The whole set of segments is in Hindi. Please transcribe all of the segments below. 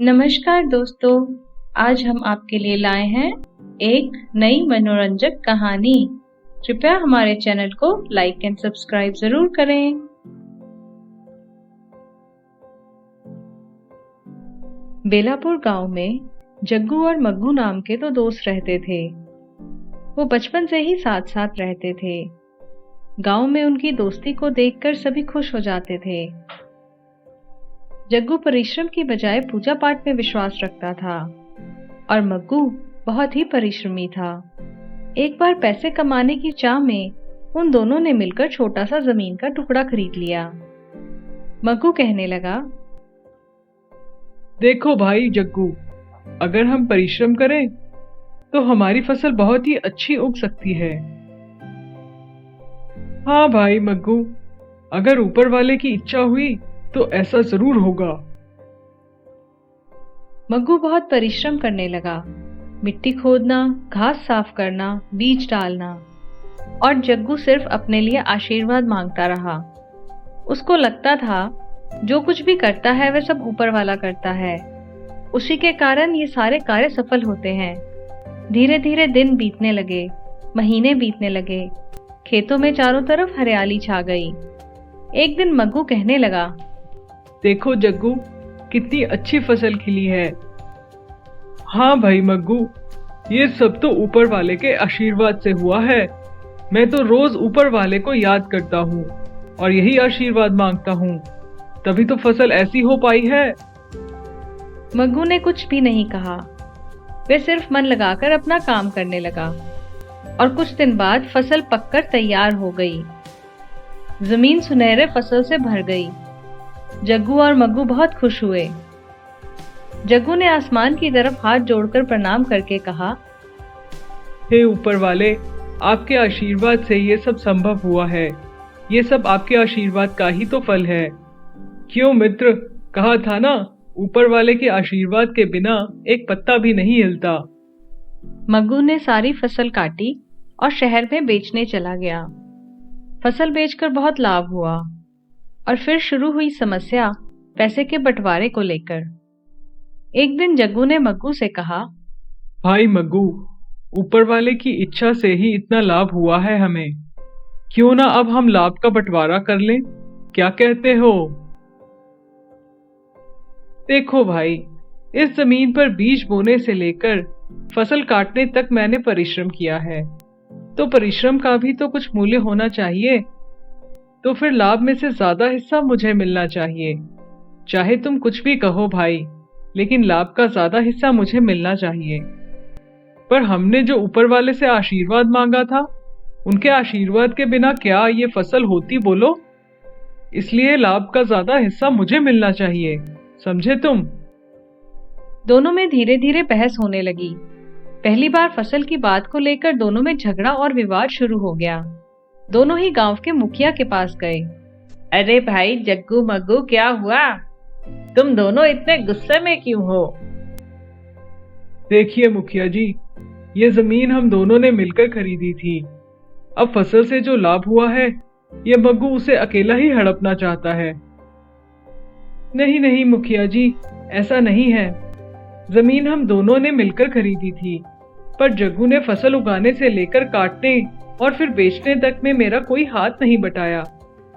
नमस्कार दोस्तों, आज हम आपके लिए लाए हैं एक नई मनोरंजक कहानी। कृपया हमारे चैनल को लाइक एंड सब्सक्राइब जरूर करें। बेलापुर गांव में जग्गू और मग्गू नाम के दो दोस्त रहते थे। वो बचपन से ही साथ साथ रहते थे। गांव में उनकी दोस्ती को देखकर सभी खुश हो जाते थे। जग्गू परिश्रम की बजाय पूजा पाठ में विश्वास रखता था और मग्गू बहुत ही परिश्रमी था। एक बार पैसे कमाने की चाह में उन दोनों ने मिलकर छोटा सा जमीन का टुकड़ा खरीद लिया। मग्गू कहने लगा, देखो भाई जग्गू, अगर हम परिश्रम करें तो हमारी फसल बहुत ही अच्छी उग सकती है। हाँ भाई मग्गू, अगर ऊपर वाले की इच्छा हुई तो ऐसा जरूर होगा। मग्गू बहुत परिश्रम करने लगा। मिट्टी खोदना, घास साफ करना, बीज डालना, और जग्गू सिर्फ अपने लिए आशीर्वाद मांगता रहा। उसको लगता था जो कुछ भी करता है वह सब ऊपर वाला करता है। उसी के कारण ये सारे कार्य सफल होते हैं। धीरे धीरे दिन बीतने लगे, महीने बीतने लगे। खेतों में चारों तरफ हरियाली छा गई। एक दिन मग्गू कहने लगा, देखो जग्गू, कितनी अच्छी फसल खिली है। हाँ भाई मग्गू, ये सब तो ऊपर वाले के आशीर्वाद से हुआ है। मैं तो रोज ऊपर वाले को याद करता हूँ और यही आशीर्वाद मांगता हूँ, तभी तो फसल ऐसी हो पाई है। मग्गू ने कुछ भी नहीं कहा। वे सिर्फ मन लगाकर अपना काम करने लगा और कुछ दिन बाद फसल पककर तैयार हो गई। जमीन सुनहरे फसल से भर गई। जग्गू और मग्गू बहुत खुश हुए। जग्गू ने आसमान की तरफ हाथ जोड़कर प्रणाम करके कहा, हे ऊपर वाले, आपके आशीर्वाद से ये सब संभव हुआ है। ये सब आपके आशीर्वाद का ही तो फल है। क्यों मित्र, कहा था ना, ऊपर वाले के आशीर्वाद के बिना एक पत्ता भी नहीं हिलता। मग्गू ने सारी फसल काटी और शहर में बेचने चला गया। फसल बेचकर बहुत लाभ हुआ और फिर शुरू हुई समस्या पैसे के बंटवारे को लेकर। एक दिन जग्गू ने मग्गू से कहा, भाई मग्गू, ऊपर वाले की इच्छा से ही इतना लाभ हुआ है हमें। क्यों ना अब हम लाभ का बंटवारा कर लें, क्या कहते हो? देखो भाई, इस जमीन पर बीज बोने से लेकर फसल काटने तक मैंने परिश्रम किया है, तो परिश्रम का भी तो कुछ मूल्य होना चाहिए। तो फिर लाभ में से ज्यादा हिस्सा मुझे मिलना चाहिए। चाहे तुम कुछ भी कहो भाई, लेकिन लाभ का ज्यादा हिस्सा मुझे मिलना चाहिए। पर हमने जो ऊपर वाले से आशीर्वाद मांगा था, उनके आशीर्वाद के बिना क्या ये फसल होती बोलो? इसलिए लाभ का ज्यादा हिस्सा मुझे मिलना चाहिए, समझे तुम? दोनों में धीरे धीरे बहस होने लगी। पहली बार फसल की बात को लेकर दोनों में झगड़ा और विवाद शुरू हो गया। दोनों ही गांव के मुखिया के पास गए। अरे भाई जग्गू मग्गू, क्या हुआ? तुम दोनों इतने गुस्से में क्यों हो? देखिए मुखिया जी, ये जमीन हम दोनों ने मिलकर खरीदी थी। अब फसल से जो लाभ हुआ है, ये मग्गू उसे अकेला ही हड़पना चाहता है। नहीं नहीं मुखिया जी, ऐसा नहीं है। जमीन हम दोनों ने मिलकर खरीदी थी, पर जग्गू ने फसल उगाने से लेकर काटने और फिर बेचने तक में मेरा कोई हाथ नहीं बटाया।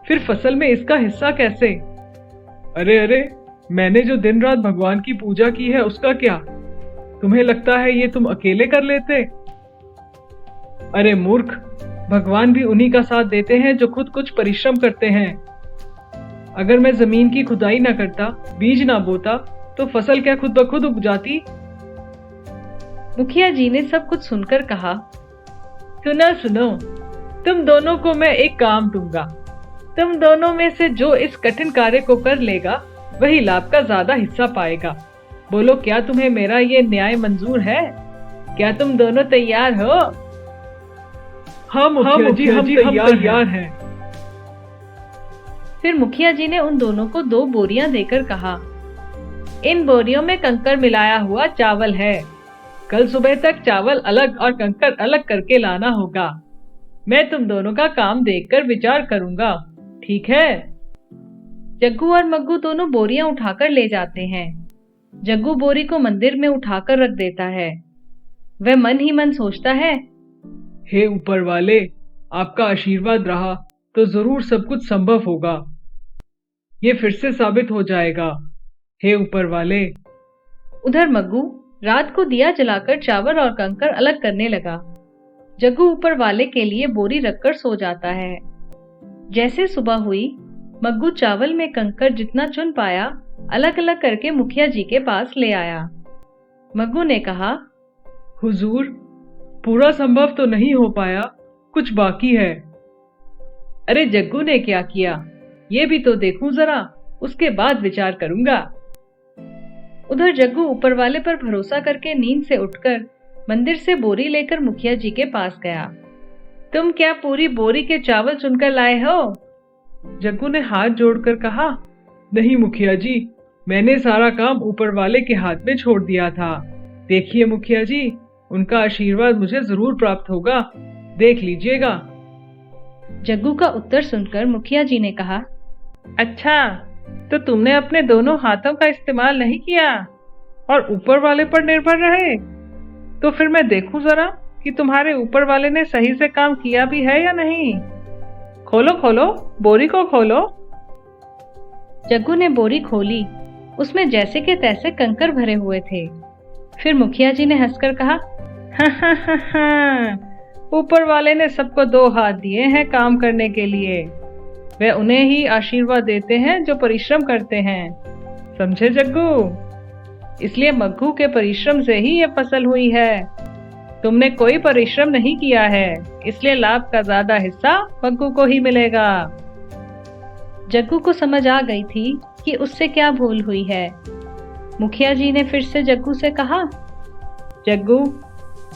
फिर फसल में इसका हिस्सा कैसे? अरे अरे, मैंने जो दिन रात भगवान की पूजा की है उसका क्या? तुम्हें लगता है ये तुम अकेले कर लेते? अरे मूर्ख, भगवान भी उन्हीं का साथ देते हैं जो खुद कुछ परिश्रम करते हैं। अगर मैं जमीन की खुदाई ना करता, बीज ना बोता, तो फसल क्या खुद ब खुद उग जाती? मुखिया जी ने सब कुछ सुनकर कहा, सुनो सुनो, तुम दोनों को मैं एक काम दूंगा। तुम दोनों में से जो इस कठिन कार्य को कर लेगा, वही लाभ का ज्यादा हिस्सा पाएगा। बोलो, क्या तुम्हें मेरा ये न्याय मंजूर है? क्या तुम दोनों तैयार हो? हाँ मुखिया जी, हम तैयार हैं। फिर मुखिया जी ने उन दोनों को 2 बोरियां देकर कहा, इन बोरियों में कंकर मिलाया हुआ चावल है। कल सुबह तक चावल अलग और कंकर अलग करके लाना होगा। मैं तुम दोनों का काम देखकर विचार करूंगा, ठीक है? जग्गू और मग्गू दोनों बोरियां उठाकर ले जाते हैं। जग्गू बोरी को मंदिर में उठाकर रख देता है। वह मन ही मन सोचता है, हे ऊपर वाले, आपका आशीर्वाद रहा तो जरूर सब कुछ संभव होगा। ये फिर से साबित हो जाएगा, हे ऊपर वाले। उधर मग्गू रात को दिया जलाकर चावल और कंकर अलग करने लगा। जग्गू ऊपर वाले के लिए बोरी रखकर सो जाता है। जैसे सुबह हुई, मग्गू चावल में कंकर जितना चुन पाया अलग अलग करके मुखिया जी के पास ले आया। मग्गू ने कहा, हुजूर, पूरा संभव तो नहीं हो पाया, कुछ बाकी है। अरे जग्गू ने क्या किया, ये भी तो देखूं जरा, उसके बाद विचार करूंगा। उधर जग्गू ऊपर वाले पर भरोसा करके नींद से उठकर मंदिर से बोरी लेकर मुखिया जी के पास गया। तुम क्या पूरी बोरी के चावल चुनकर लाए हो? जग्गू ने हाथ जोड़कर कहा, नहीं मुखिया जी, मैंने सारा काम ऊपर वाले के हाथ में छोड़ दिया था। देखिए मुखिया जी, उनका आशीर्वाद मुझे जरूर प्राप्त होगा, देख लीजिएगा। जग्गू का उत्तर सुनकर मुखिया जी ने कहा, अच्छा, तो तुमने अपने दोनों हाथों का इस्तेमाल नहीं किया और ऊपर वाले पर निर्भर रहे? तो फिर मैं देखूं जरा कि तुम्हारे ऊपर वाले ने सही से काम किया भी है या नहीं। खोलो खोलो, बोरी को खोलो। जग्गू ने बोरी खोली। उसमें जैसे के तैसे कंकर भरे हुए थे। फिर मुखिया जी ने हंसकर कहा, ऊपर वाले ने सबको 2 हाथ दिए हैं काम करने के लिए। वे उन्हें ही आशीर्वाद देते हैं जो परिश्रम करते हैं, समझे जग्गू? इसलिए मग्गू के परिश्रम से ही ये फसल हुई है। तुमने कोई परिश्रम नहीं किया है, इसलिए लाभ का ज्यादा हिस्सा मग्गू को ही मिलेगा। जग्गू को समझ आ गई थी कि उससे क्या भूल हुई है। मुखिया जी ने फिर से जग्गू से कहा, जग्गू,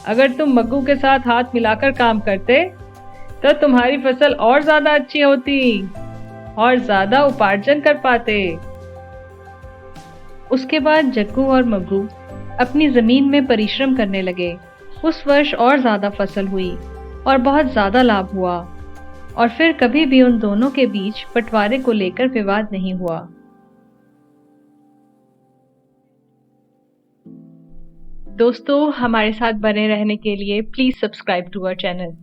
अगर तुम मग्गू के साथ हाथ मिलाकर काम करते तो तुम्हारी फसल और ज्यादा अच्छी होती और ज्यादा उपार्जन कर पाते। उसके बाद जग्गू और मग्गू अपनी जमीन में परिश्रम करने लगे। उस वर्ष और ज्यादा फसल हुई और बहुत ज्यादा लाभ हुआ और फिर कभी भी उन दोनों के बीच बंटवारे को लेकर विवाद नहीं हुआ। दोस्तों, हमारे साथ बने रहने के लिए please subscribe to our channel.